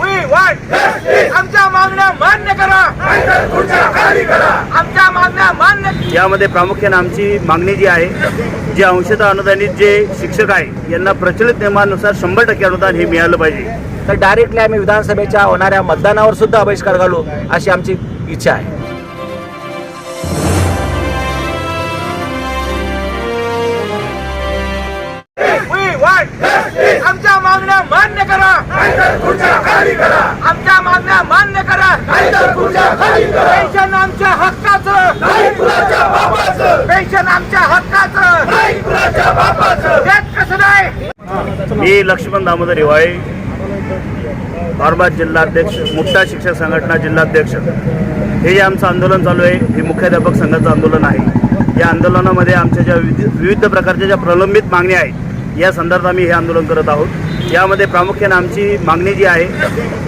आमच्या मागण्या मान्य करा, आमच्या मागण्या मान्य. यामध्ये प्रामुख्याने आमची मागणी जी आहे, जे अंशतः अनुदानित जे शिक्षक आहे यांना प्रचलित नियमानुसार 100% अनुदान हे मिळालं पाहिजे. तर डायरेक्टली आम्ही विधानसभेच्या होणाऱ्या मतदानावर सुद्धा बहिष्कार घालू अशी आमची इच्छा आहे. आमच्या मागण्या मान्य करा, आमच्या मागण्या मान्य करा. पेन्शन आमच्या हक्काचं, पेन्शन आमच्या हक्काचं, देत कसं नाही. मी लक्ष्मण दामोदर हिवाळे, औरंगाबाद जिल्हाध्यक्ष, मुक्ता शिक्षक संघटना जिल्हाध्यक्ष. हे जे आमचं आंदोलन चालू आहे हे मुख्याध्यापक संघाचं आंदोलन आहे. या आंदोलनामध्ये आमच्या ज्या विविध प्रकारच्या ज्या प्रलंबित मागण्या आहेत या संदर्भात आम्ही हे आंदोलन करत आहोत. यामध्ये प्रामुख्याने आमची मागणी जी आहे,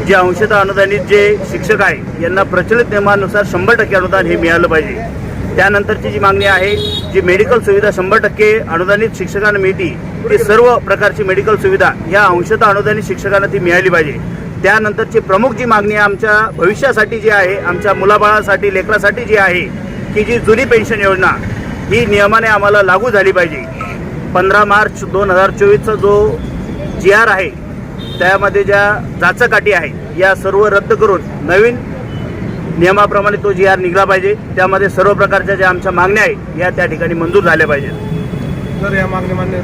जे अंशतः अनुदानित जे शिक्षक आहे यांना प्रचलित नियमानुसार 100% अनुदान हे मिळालं पाहिजे. त्यानंतरची जी मागणी आहे, जी मेडिकल सुविधा 100% अनुदानित शिक्षकांना मिळते, ती सर्व प्रकारची मेडिकल सुविधा या अंशतः अनुदानित शिक्षकांना ती मिळाली पाहिजे. त्यानंतरची प्रमुख जी मागणी आमच्या भविष्यासाठी जी आहे, आमच्या मुलाबाळासाठी, लेकरासाठी जी आहे, की जी जुनी पेन्शन योजना ही नियमाने आम्हाला लागू झाली पाहिजे. 15 मार्च 2024चा जो GR आहे त्यामध्ये ज्या जाचकाठी आहे या सर्व रद्द करून नवीन नियमाप्रमाणे तो GR निघाला पाहिजे. त्यामध्ये सर्व प्रकारच्या ज्या आमच्या मागण्या आहे या त्या ठिकाणी मंजूर झाल्या पाहिजेत. जर या मागण्या मान्य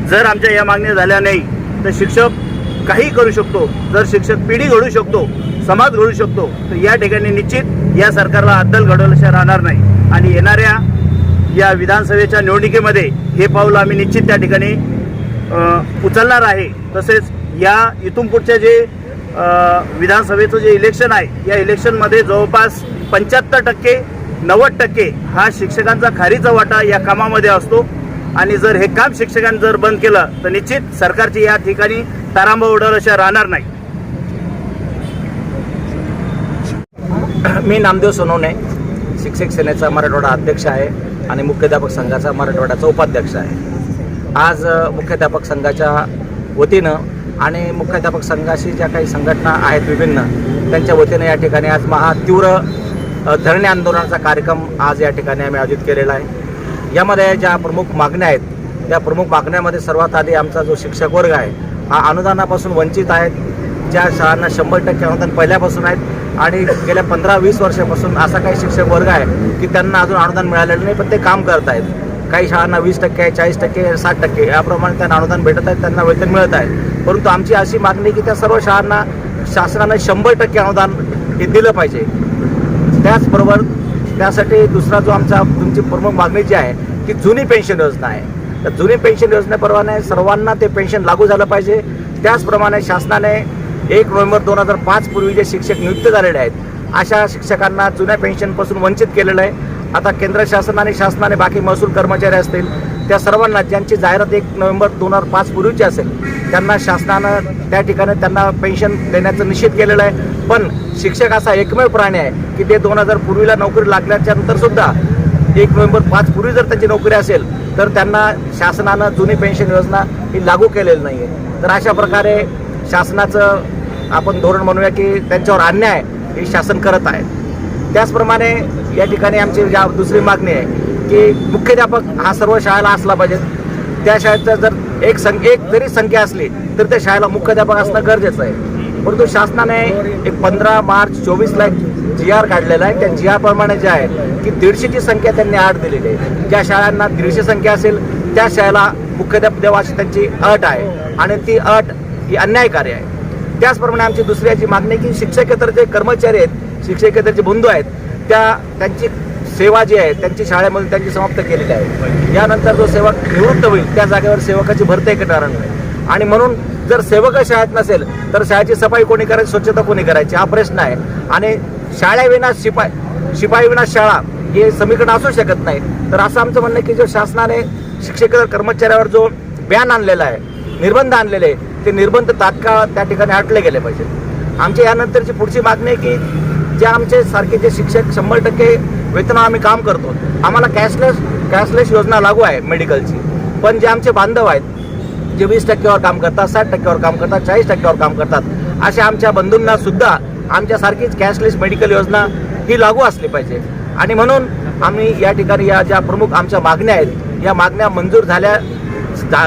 जर आमच्या या मागण्या झाल्या नाही तर शिक्षक काही करू शकतो. जर शिक्षक पिढी घडू शकतो, समाज घडू शकतो, तर या ठिकाणी निश्चित या सरकारला अद्दल घडवल्याशिवाय राहणार नाही. आणि येणाऱ्या या विधानसभेच्या निवडणुकीमध्ये हे पाऊल आम्ही निश्चित त्या ठिकाणी उचलणार आहे. तसेच या इथून पुढच्या जे विधानसभेचं जे इलेक्शन आहे या इलेक्शनमध्ये जवळपास 75% 90% हा शिक्षकांचा खारीचा वाटा या कामामध्ये असतो. आणि जर हे काम शिक्षकांनी जर बंद केलं तर निश्चित सरकारची या ठिकाणी तारांबळ उडवल्याशिवाय राहणार नाही. मी नामदेव सोनवणे, शिक्षक सेनेचा मराठवाडा अध्यक्ष आहे आणि मुख्याध्यापक संघाचा मराठवाड्याचा उपाध्यक्ष आहे. आज मुख्याध्यापक संघाच्या वतीनं आणि मुख्याध्यापक संघाशी ज्या काही संघटना आहेत विभिन्न, त्यांच्या वतीनं या ठिकाणी आज महातीव्र धरणे आंदोलनाचा कार्यक्रम आज या ठिकाणी आम्ही आयोजित केलेला आहे. यामध्ये ज्या प्रमुख मागण्या आहेत त्या प्रमुख मागण्यामध्ये सर्वात आधी आमचा जो शिक्षक वर्ग आहे हा अनुदानापासून वंचित आहेत. ज्या शाळांना 100% अनुदान पहिल्यापासून आहेत आणि गेल्या 15-20 वर्षापासून असा काही शिक्षक वर्ग आहे की त्यांना अजून अनुदान मिळालेलं नाही, पण ते काम करत आहेत. काही शाळांना 20%, 40%, 60% याप्रमाणे त्यांना अनुदान भेटत आहेत, त्यांना वेतन मिळत आहे. परंतु आमची अशी मागणी की त्या सर्व शाळांना शासनानं 100% अनुदान हे दिलं पाहिजे. त्याचबरोबर त्यासाठी दुसरा जो तुमची प्रमुख मागणी जी आहे की जुनी पेन्शन योजना आहे, तर जुनी पेन्शन योजनेप्रमाणे सर्वांना ते पेन्शन लागू झालं पाहिजे. त्याचप्रमाणे शासनाने 1 नोव्हेंबर 2005 पूर्वी जे शिक्षक नियुक्त झालेले आहेत अशा शिक्षकांना जुन्या पेन्शनपासून वंचित केलेलं आहे. आता केंद्र शासन आणि शासनाने बाकी महसूल कर्मचारी असतील त्या सर्वांना ज्यांची जाहिरात 1 नोव्हेंबर 2005 पूर्वीची असेल त्यांना शासनानं त्या ठिकाणी त्यांना पेन्शन देण्याचं निश्चित केलेलं आहे. पण शिक्षक असा एकमेव प्राणी आहे की ते 2000 पूर्वीला नोकरी लागल्याच्या नंतर सुद्धा 1 नोव्हेंबर 5 पूर्वी जर त्यांची नोकरी असेल तर त्यांना शासनानं जुनी पेन्शन योजना ही लागू केलेली नाही आहे. तर अशा प्रकारे शासनाचं आपण धोरण म्हणूया की त्यांच्यावर अन्याय हे शासन करत आहे. त्याचप्रमाणे या ठिकाणी आमची दुसरी मागणी आहे की मुख्याध्यापक हा सर्व शाळेला असला पाहिजे. त्या शाळेचं जर एक जरी संख्या असली तर त्या शाळेला मुख्याध्यापक असणं गरजेचं आहे. परंतु शासनाने 15 मार्च 24ला GR काढलेला आहे. त्या GR प्रमाणे जे आहे की 150ची संख्या त्यांनी अट दिलेली आहे. ज्या शाळांना 150 संख्या असेल त्या शाळेला मुख्याध्यापक द्यावा अशी त्यांची अट आहे आणि ती अट ही अन्यायकारी आहे. त्याचप्रमाणे आमची दुसरी याची मागणी की शिक्षकेतर जे कर्मचारी आहेत, शिक्षकेतर जे बंधू आहेत त्यांची सेवा जी आहे त्यांची शाळेमध्ये त्यांची समाप्त केलेली आहे. यानंतर जो सेवक निवृत्त होईल त्या जागेवर सेवकाची भरती करणार नाही. आणि म्हणून जर सेवक शाळेत नसेल तर शाळेची सफाई कोणी करायची, स्वच्छता कोणी करायची हा प्रश्न आहे. आणि शाळेविना शिपाई विना शाळा हे समीकरण असू शकत नाही. तर असं आमचं म्हणणं आहे की जो शासनाने शिक्षकेतर कर्मचाऱ्यावर जो बॅन आणलेला आहे, निर्बंध आणलेले आहे, ते निर्बंध तात्काळ त्या ठिकाणी हटले गेले पाहिजे. आमच्या यानंतरची पुढची मागणी आहे की जे आमचे सारखे जे शिक्षक 100% वेतनावर आम्ही काम करतो, आम्हाला कॅशलेस योजना लागू आहे मेडिकलची. पण जे आमचे बांधव आहेत जे 20% काम करतात, 60% काम करतात, 40% काम करतात, अशा आमच्या बंधूंना सुद्धा आमच्यासारखीच कॅशलेस मेडिकल योजना ही लागू असली पाहिजे. आणि म्हणून आम्ही या ठिकाणी या ज्या प्रमुख आमच्या मागण्या आहेत, या मागण्या मंजूर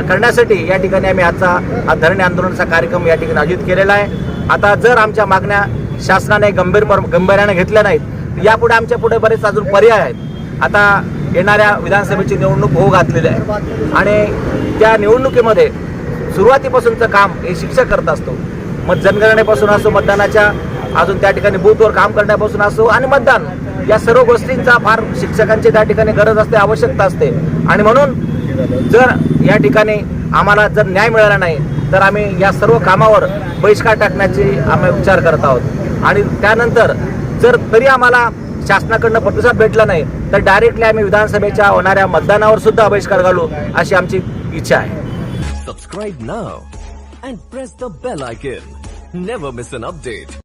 करण्यासाठी या ठिकाणी आम्ही आजचा धरणे आंदोलनाचा कार्यक्रम या ठिकाणी आयोजित केलेला आहे. आता जर आमच्या मागण्या शासनाने गंभीर्याने घेतल्या नाहीत, तर यापुढे आमच्या पुढे बरेच अजून पर्याय आहेत. आता येणाऱ्या विधानसभेची निवडणूक होऊ घातलेली आहे आणि त्या निवडणुकीमध्ये सुरुवातीपासूनचं काम हे शिक्षक करत असतो. मग जनगणनेपासून असो, मतदानाच्या अजून त्या ठिकाणी बूथवर काम करण्यापासून असो आणि मतदान, या सर्व गोष्टींचा फार शिक्षकांची त्या ठिकाणी गरज असते, आवश्यकता असते. आणि म्हणून जर या ठिकाणी आम्हाला जर न्याय मिळाला नाही तर आम्ही या सर्व कामावर बहिष्कार टाकण्याची आम्ही विचार करत आहोत. आणि त्यानंतर जर तरी आम्हाला शासनाकडनं प्रतिसाद भेटला नाही तर डायरेक्टली आम्ही विधानसभेच्या होणाऱ्या मतदानावर सुद्धा बहिष्कार घालू अशी आमची इच्छा आहे. Subscribe now and press the bell icon. Never miss an update.